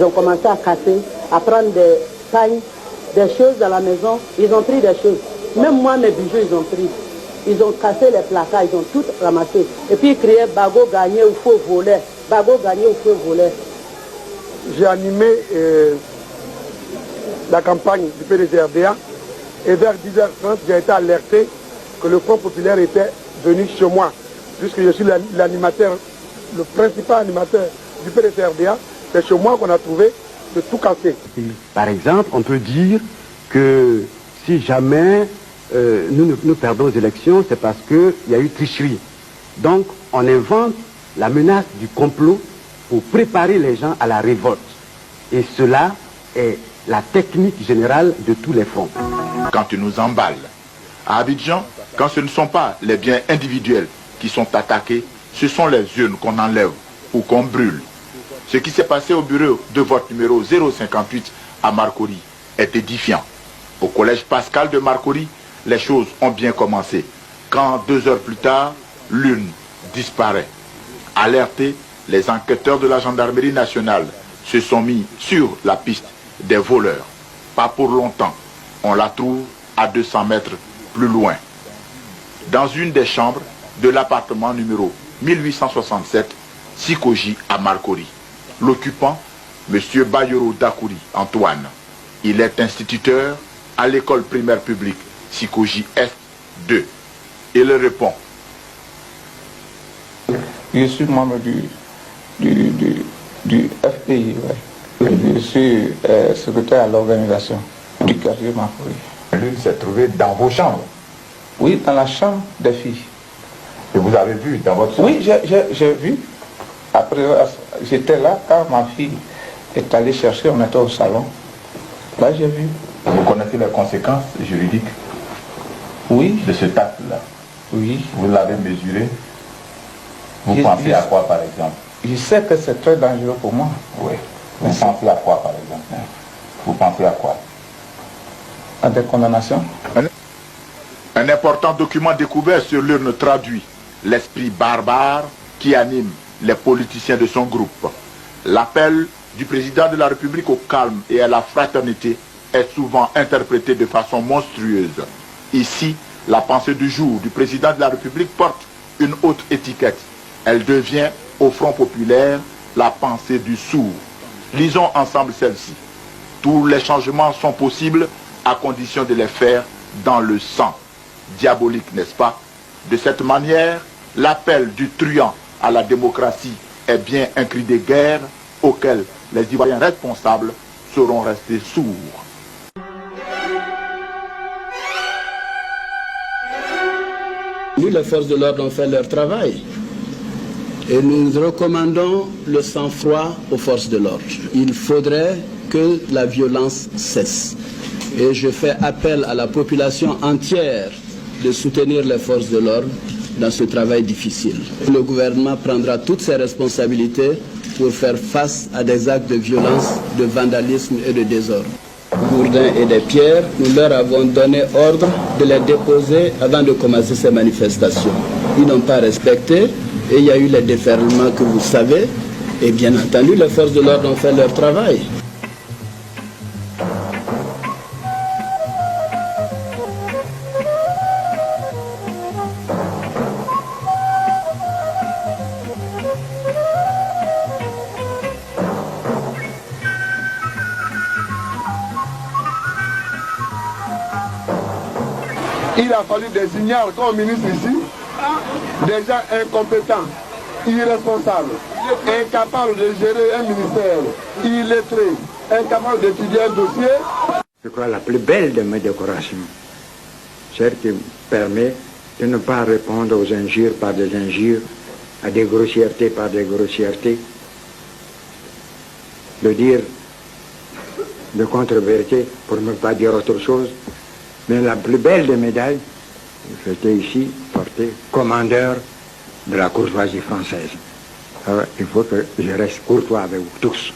ont commencé à casser, à prendre des pagnes, des choses à la maison. Ils ont pris des choses. Même moi, mes bijoux, ils ont pris. Ils ont cassé les placards, ils ont tout ramassé. Et puis ils criaient Bago gagné ou faux voler. Bago gagné ou faux voler. J'ai animé la campagne du PDCRDA et vers 10h30, j'ai été alerté que le Front populaire était venu chez moi, puisque je suis l'animateur, le principal animateur du PDCRDA. C'est chez moi qu'on a trouvé de tout casser. Par exemple, on peut dire que si jamais nous perdons les élections, c'est parce qu'il y a eu tricherie. Donc, on invente la menace du complot pour préparer les gens à la révolte. Et cela est la technique générale de tous les fronts. Quand ils nous emballent, à Abidjan, quand ce ne sont pas les biens individuels qui sont attaqués, ce sont les urnes qu'on enlève ou qu'on brûle. Ce qui s'est passé au bureau de vote numéro 058 à Marcory est édifiant. Au collège Pascal de Marcory, les choses ont bien commencé. Quand 2 heures plus tard, l'urne disparaît. Alertés, les enquêteurs de la gendarmerie nationale se sont mis sur la piste des voleurs. Pas pour longtemps, on la trouve à 200 mètres plus loin. Dans une des chambres de l'appartement numéro 1867, Sikoji à Marcory. L'occupant, M. Bayoro Dakouri Antoine. Il est instituteur à l'école primaire publique Sikoji S2. Il répond. Je suis membre du FPI, ouais. Je suis secrétaire à l'organisation du quartier Marcory. L'une s'est trouvée dans vos chambres? Oui, dans la chambre des filles. Et vous avez vu dans votre chambre? Oui, j'ai vu. Après, j'étais là quand ma fille est allée chercher, on était au salon. Là, j'ai vu. Vous connaissez les conséquences juridiques? Oui. De cet acte-là? Oui. Vous l'avez mesuré? Vous pensez à quoi, par exemple? Je sais que c'est très dangereux pour moi. Oui. Vous pensez à quoi, par exemple? Vous pensez à quoi? À des condamnations. Un important document découvert sur l'urne traduit l'esprit barbare qui anime les politiciens de son groupe. L'appel du président de la République au calme et à la fraternité est souvent interprété de façon monstrueuse. Ici, la pensée du jour du président de la République porte une haute étiquette. Elle devient, au Front populaire, la pensée du sourd. Lisons ensemble celle-ci. Tous les changements sont possibles à condition de les faire dans le sang. Diabolique, n'est-ce pas? De cette manière, l'appel du truand à la démocratie est bien un cri de guerre auquel les Ivoiriens responsables seront restés sourds. Nous, les forces de l'ordre, ont fait leur travail. Et nous recommandons le sang-froid aux forces de l'ordre. Il faudrait que la violence cesse. Et je fais appel à la population entière de soutenir les forces de l'ordre dans ce travail difficile. Le gouvernement prendra toutes ses responsabilités pour faire face à des actes de violence, de vandalisme et de désordre. Gourdins et des pierres, nous leur avons donné ordre de les déposer avant de commencer ces manifestations. Ils n'ont pas respecté et il y a eu les déferlements que vous savez. Et bien entendu, les forces de l'ordre ont fait leur travail. Il a fallu des ignares comme ministre ici, des gens incompétents, irresponsables, incapables de gérer un ministère, illettrés, incapables d'étudier un dossier. Je crois la plus belle de mes décorations, celle qui permet de ne pas répondre aux injures par des injures, à des grossièretés par des grossièretés, de dire de contre-vérité pour ne pas dire autre chose. Mais la plus belle des médailles, j'étais ici porté commandeur de la courtoisie française. Alors, il faut que je reste courtois avec vous tous.